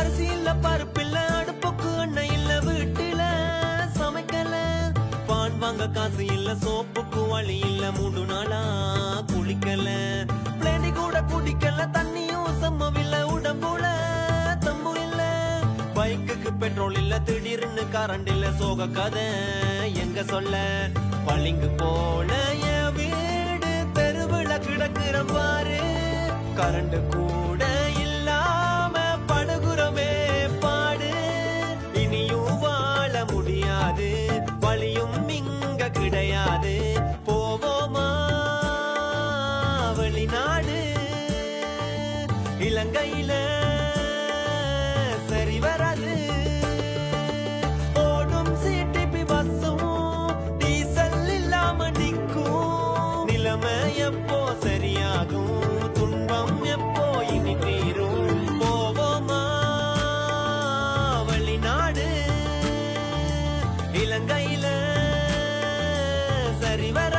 அரிசி இல்ல பருப்பில்ல அடுப்புக்கு எண்ணெய் இல்ல வீட்டுல சமைக்கல பான் வாங்க காசு இல்ல சோப்புக்கு வழி இல்ல 3 நாளா குளிக்கல பிளேண்டி கூட குடிக்கல தண்ணியும் சம்மவில்ல உடம்புல தம்பு இல்ல பைக்குக்கு பெட்ரோல் இல்ல திடீர்னு கரண்ட் இல்ல சோக கதை எங்க சொல்ல பளிங்கு போல என் வீடு தெருவுல கிடக்குற பாரு கரண்ட் கூட இல்லாம படுகுறமே பாடு இனியும் வாழ முடியாது வழியும் இங்க கிடையாது போவோமா வெளிநாடு இலங்கையில சரி வராது ஓடும் சிடிபி பஸ்ஸும் டீசல் இல்லாம நிற்கும் நிலைமை எப்போ சரியாகும் துன்பம் எப்போ இனி தீரும் போவோமா வெளிநாடு இலங்கையில சரி வர